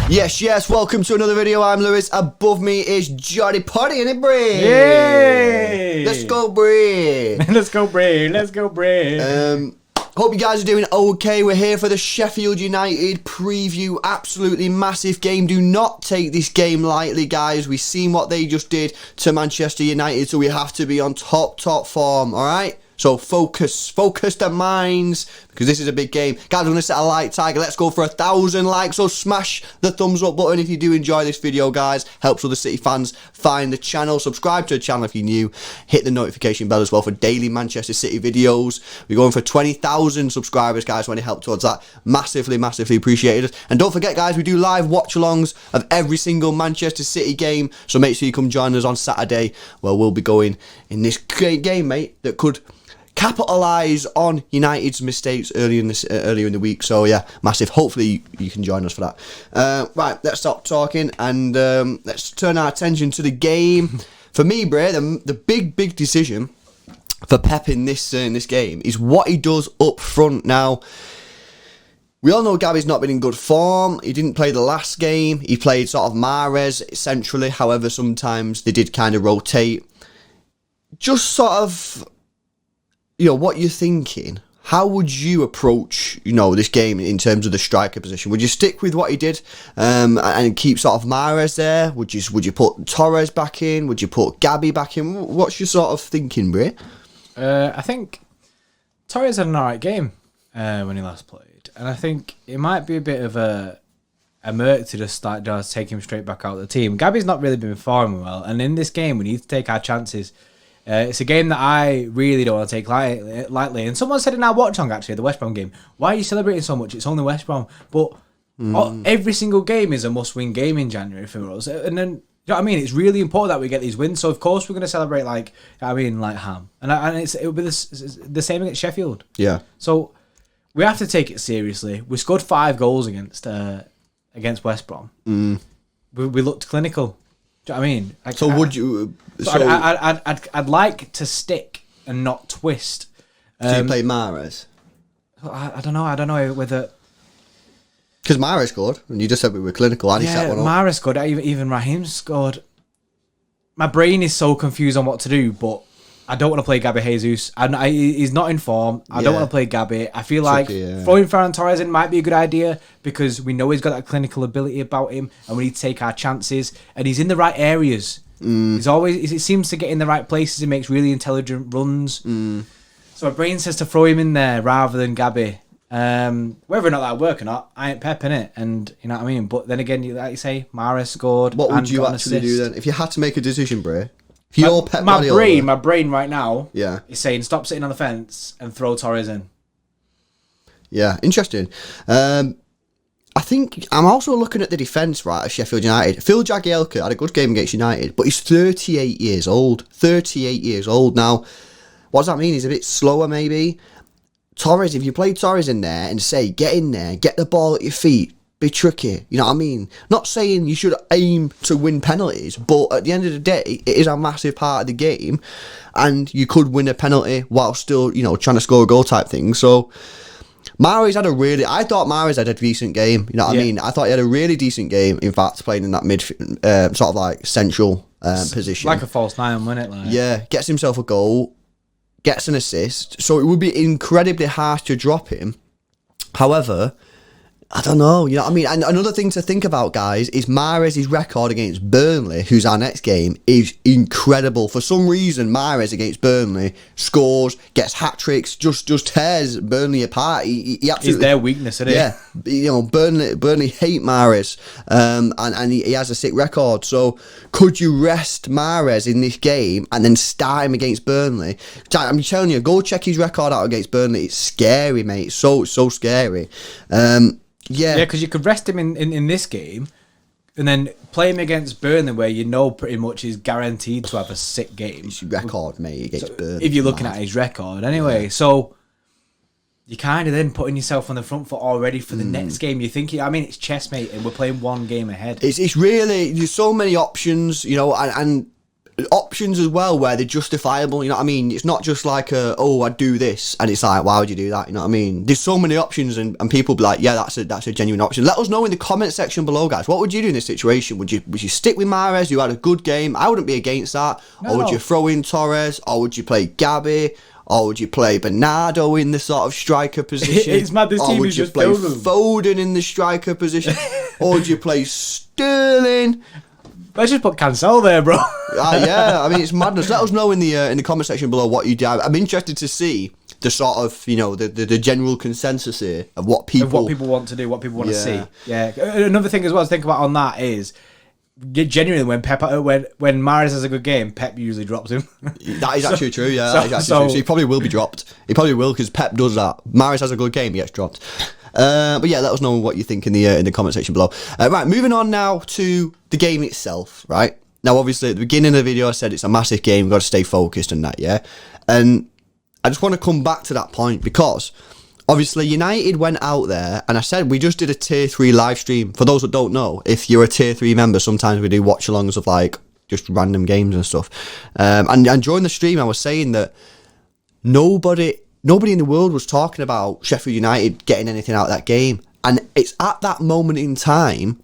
Yes, welcome to another video. I'm Lewis. Above me is Johnny Potty, innit, Bray? Yay! Let's go, Bray. Let's go, Bray. Let's go, Bray. Hope you guys are doing okay. We're here for the Sheffield United preview. Absolutely massive game. Do not take this game lightly, guys. We've seen what they just did to Manchester United, so we have to be on top form, all right? So focus the minds, because this is a big game. Guys, I'm going to set a like target. Let's go for 1,000 likes. So smash the thumbs up button if you do enjoy this video, guys. Helps other City fans find the channel. Subscribe to the channel if you're new. Hit the notification bell as well for daily Manchester City videos. We're going for 20,000 subscribers, guys. When you help towards that, massively appreciated. And don't forget, guys, we do live watch-alongs of every single Manchester City game. So make sure you come join us on Saturday, where we'll be going in this great game, mate, that could capitalise on United's mistakes earlier in the week. So yeah, massive. Hopefully you can join us for that. Right, let's stop talking and let's turn our attention to the game. For me, Bray, the big decision for Pep in this game is what he does up front. Now, we all know Gabby's not been in good form. He didn't play the last game. He played sort of Mahrez centrally. However, sometimes they did kind of rotate. Just sort of, what you're thinking. How would you approach, this game in terms of the striker position? Would you stick with what he did and keep sort of Mahrez there? Would you put Torres back in? Would you put Gabby back in? What's your sort of thinking, Bray? I think Torres had an alright game when he last played, and I think it might be a bit of a murk to just take him straight back out of the team. Gabby's not really been performing well, and in this game we need to take our chances. It's a game that I really don't want to take lightly. And someone said in our watch-along, actually, the West Brom game, why are you celebrating so much? It's only West Brom. But every single game is a must-win game in January for us. And then, you know what I mean? It's really important that we get these wins. So, of course, we're going to celebrate like ham. And it'll be the same against Sheffield. Yeah. So, we have to take it seriously. We scored 5 goals against West Brom. We looked clinical. Do you know what I mean? Would you? I'd like to stick and not twist. Do you play Mahrez? I don't know whether, because Mahrez scored, and you just said we were clinical. And he set one up. Mahrez scored. Even Raheem scored. My brain is so confused on what to do, but I don't want to play Gabby Jesus. He's not in form. I don't want to play Gabby. I feel like throwing Ferran Torres in might be a good idea because we know he's got that clinical ability about him, and we need to take our chances. And he's in the right areas. He seems to get in the right places. He makes really intelligent runs. So my brain says to throw him in there rather than Gabby. Whether or not that'll work or not, I ain't pepping it, and you know what I mean. But then again, like you say, Mahrez scored. What would you actually do then if you had to make a decision, Bray? My brain right now is saying stop sitting on the fence and throw Torres in. Yeah, interesting. I think I'm also looking at the defence, right, of Sheffield United. Phil Jagielka had a good game against United, but he's 38 years old. 38 years old. Now, what does that mean? He's a bit slower, maybe. Torres, if you play Torres in there and say, get in there, get the ball at your feet, be tricky, you know what I mean? Not saying you should aim to win penalties, but at the end of the day, it is a massive part of the game, and you could win a penalty while still, trying to score a goal type thing. So, I thought Mahrez had a decent game, you know what I mean? I thought he had a really decent game, in fact, playing in that mid, sort of like central position. Like a false nine, wasn't it? Yeah, gets himself a goal, gets an assist, so it would be incredibly harsh to drop him. However, I don't know, you know what I mean? And another thing to think about, guys, is Mahrez's record against Burnley, who's our next game, is incredible. For some reason, Mahrez against Burnley scores, gets hat-tricks, just tears Burnley apart. He absolutely... It's their weakness, isn't it? Yeah, Burnley hate Mahrez, and he has a sick record. So, could you rest Mahrez in this game and then start him against Burnley? I'm telling you, go check his record out against Burnley. It's scary, mate. So scary. Yeah, because you could rest him in this game and then play him against Burnley, where pretty much he's guaranteed to have a sick game. His record, mate, against Burnley. If you're looking at his record. Anyway, so you're kind of then putting yourself on the front foot already for the next game. You're thinking, it's chess, mate, and we're playing one game ahead. It's really, there's so many options, and options as well where they're justifiable, you know what I mean? It's not just like I do this and it's like, why would you do that, you know what I mean? There's so many options and people be like, yeah, that's a genuine option. Let us know in the comment section below, guys. What would you do in this situation? Would you stick with Mahrez, who had a good game? I wouldn't be against that. No. Or would you throw in Torres? Or would you play Gabby? Or would you play Bernardo in the sort of striker position? It's mad, this team or would is you just play Foden in the striker position? Or would you play Sterling? Let's just put Cancel there, bro. Yeah, I mean, it's madness. Let us know in the comment section below what you do. I'm interested to see the sort of, the general consensus here of what people want to do, what people want to see. Yeah. Another thing as well to think about on that is, genuinely, when Mahrez has a good game, Pep usually drops him. That is actually true. Yeah, that is actually true. So he probably will be dropped. He probably will, because Pep does that. Mahrez has a good game, he gets dropped. But yeah, let us know what you think in the comment section below. Right, moving on now to the game itself. Right now, obviously at the beginning of the video, I said it's a massive game. We've got to stay focused and that. Yeah, and I just want to come back to that point because obviously United went out there, and I said we just did a tier 3 live stream. For those that don't know, if you're a tier 3 member, sometimes we do watch alongs of like just random games and stuff. And during the stream, I was saying that nobody in the world was talking about Sheffield United getting anything out of that game. And it's at that moment in time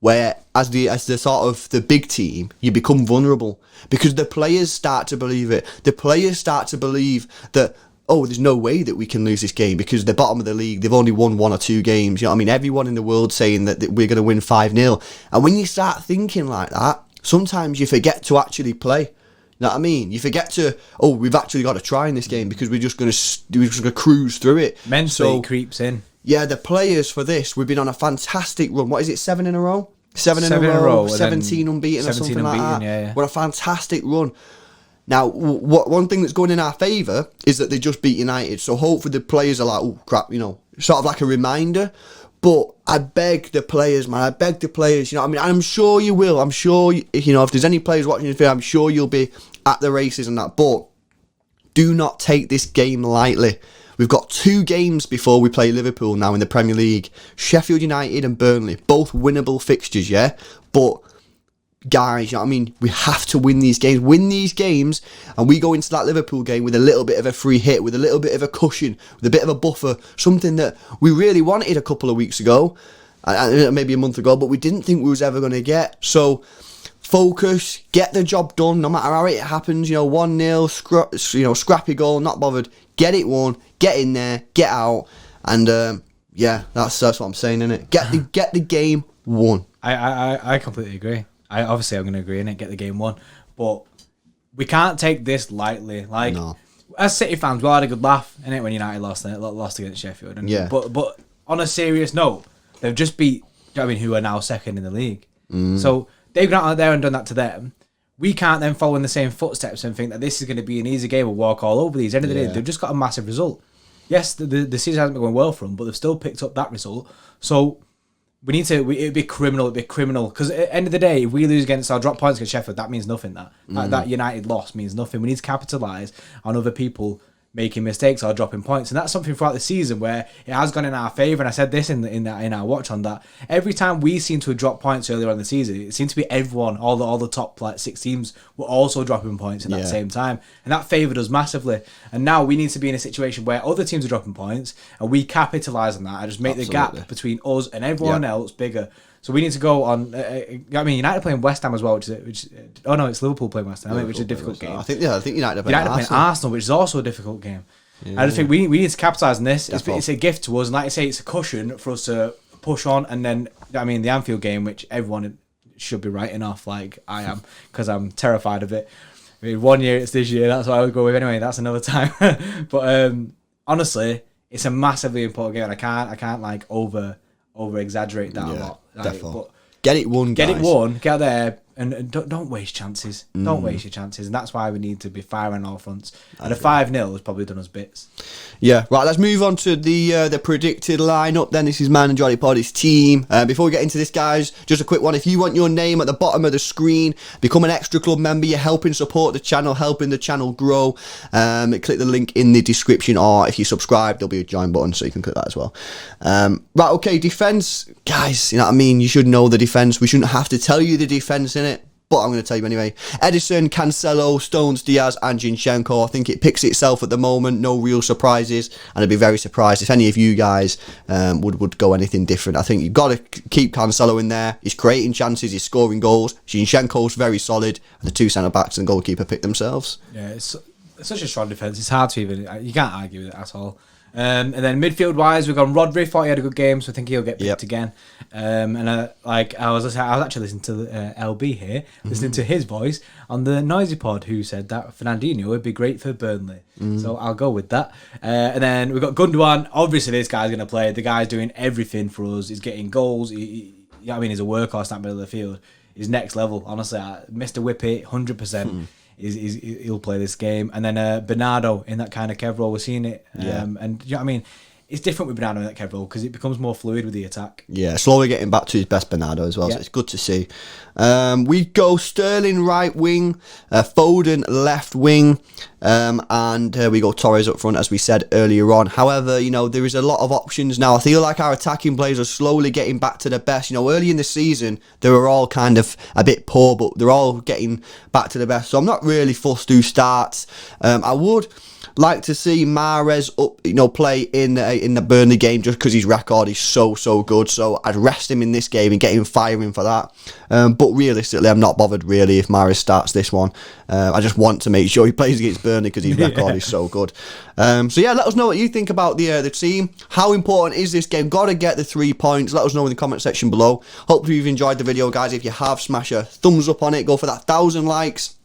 where, as the sort of the big team, you become vulnerable because the players start to believe it. The players start to believe that, oh, there's no way that we can lose this game because they're bottom of the league. They've only won 1 or 2 games. You know what I mean? Everyone in the world saying that we're going to win 5-0. And when you start thinking like that, sometimes you forget to actually play. You know what I mean? You forget to, we've actually got to try in this game because we're just going to cruise through it. Mentally creeps in. Yeah, the players for this, we've been on a fantastic run. What is it, 7 in a row? 7 in a row, 17 unbeaten or something like that. Yeah. What a fantastic run. Now, one thing that's going in our favour is that they just beat United. So hopefully the players are like, oh, crap, sort of like a reminder. But I beg the players, man. I beg the players, you know what I mean? And I'm sure you will. I'm sure, if there's any players watching this video, I'm sure you'll be at the races and that. But do not take this game lightly. We've got 2 games before we play Liverpool now in the Premier League. Sheffield United and Burnley. Both winnable fixtures, yeah? But, guys, you know what I mean? We have to win these games. Win these games, and we go into that Liverpool game with a little bit of a free hit, with a little bit of a cushion, with a bit of a buffer. Something that we really wanted a couple of weeks ago, maybe a month ago, but we didn't think we was ever going to get. So, focus, get the job done, no matter how it happens. 1-0, scrappy goal, not bothered. Get it won, get in there, get out, and that's what I'm saying, innit? Get the game won. I completely agree. I'm going to agree in it. Get the game won, but we can't take this lightly. Like, no. As City fans, we all had a good laugh in it when United lost against Sheffield. But on a serious note, they've just beat, who are now second in the league. So they've gone out there and done that to them. We can't then follow in the same footsteps and think that this is going to be an easy game and walk all over these. End of the day, they've just got a massive result. Yes, the season hasn't been going well for them, but they've still picked up that result. So we need to. It'd be criminal. Because at the end of the day, if we lose against our drop points against Sheffield, that means nothing. That United loss means nothing. We need to capitalise on other people making mistakes or dropping points, and that's something throughout the season where it has gone in our favour. And I said this in our watch on that. Every time we seem to have dropped points earlier on in the season, it seemed to be everyone, all the top 6 teams were also dropping points at that same time, and that favoured us massively. And now we need to be in a situation where other teams are dropping points, and we capitalise on that and just make the gap between us and everyone else bigger. So we need to go on. United playing West Ham as well, it's Liverpool playing West Ham, which is a difficult game. I think United are playing Arsenal, which is also a difficult game. Yeah. I just think we need to capitalise on this. It's a gift to us, and like I say, it's a cushion for us to push on. And then, the Anfield game, which everyone should be writing off, like I am, because I'm terrified of it. One year it's this year. That's what I would go with anyway. That's another time. But honestly, it's a massively important game, and I can't like over exaggerate that a lot. Definitely. Get it won, guys. Get it won. Get out there and don't waste chances. Don't waste your chances, and that's why we need to be firing on all fronts. And a 5-0 has probably done us bits. Yeah, right. Let's move on to the predicted lineup. Then this is Man and Jolly Poddy's team. Before we get into this, guys, just a quick one. If you want your name at the bottom of the screen, become an extra club member. You're helping support the channel, helping the channel grow. Click the link in the description, or if you subscribe, there'll be a join button, so you can click that as well. Right. Okay. Defense, guys. You know what I mean. You should know the defense. We shouldn't have to tell you the defense in it, but I'm going to tell you anyway. Edison, Cancelo, Stones, Diaz and Zinchenko. I think it picks itself at the moment. No real surprises, and I'd be very surprised if any of you guys would go anything different. I think you've got to keep Cancelo in there. He's creating chances, he's scoring goals. Zinchenko's very solid, and the two centre-backs and goalkeeper pick themselves. Yeah, it's such a strong defence. It's hard to even... You can't argue with it at all. And then midfield-wise, we've got Rodri. Thought he had a good game, so I think he'll get picked again. And I was actually listening to LB here, listening to his voice on the Noisy Pod, who said that Fernandinho would be great for Burnley. So I'll go with that. And then we've got Gundogan. Obviously, this guy's going to play. The guy's doing everything for us. He's getting goals. He's a workhorse in that middle of the field. He's next level. Honestly, Mr. Whippet, 100%. He'll play this game. And then Bernardo in that kind of Kev role, we're seeing it. And you know what I mean? It's different with Bernardo in that Kev role because it becomes more fluid with the attack. Yeah, slowly getting back to his best Bernardo as well, so it's good to see. We go Sterling right wing, Foden left wing, and we go Torres up front, as we said earlier on. However, there is a lot of options now. I feel like our attacking players are slowly getting back to their best. Early in the season, they were all kind of a bit poor, but they're all getting back to their best. So I'm not really fussed who starts. I would like to see Mahrez up, play in the Burnley game just because his record is so good. So I'd rest him in this game and get him firing for that. But realistically, I'm not bothered really if Mahrez starts this one. I just want to make sure he plays against Burnley because his record is so good. So yeah, let us know what you think about the team. How important is this game? Got to get the 3 points. Let us know in the comment section below. Hopefully you've enjoyed the video, guys. If you have, smash a thumbs up on it. Go for that 1,000 likes.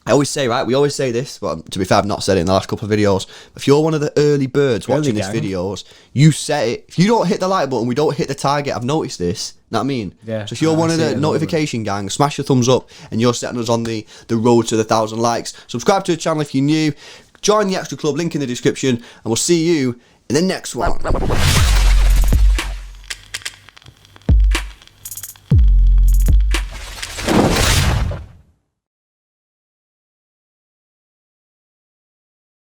I always say, right, we always say this, but to be fair, I've not said it in the last couple of videos. If you're one of the early birds watching these videos, you set it. If you don't hit the like button, we don't hit the target. I've noticed this. Know what I mean? Yeah. So if you're one of the notification gang, smash the thumbs up, and you're setting us on the road to the 1,000 likes. Subscribe to the channel if you're new. Join the Extra Club, link in the description, and we'll see you in the next one.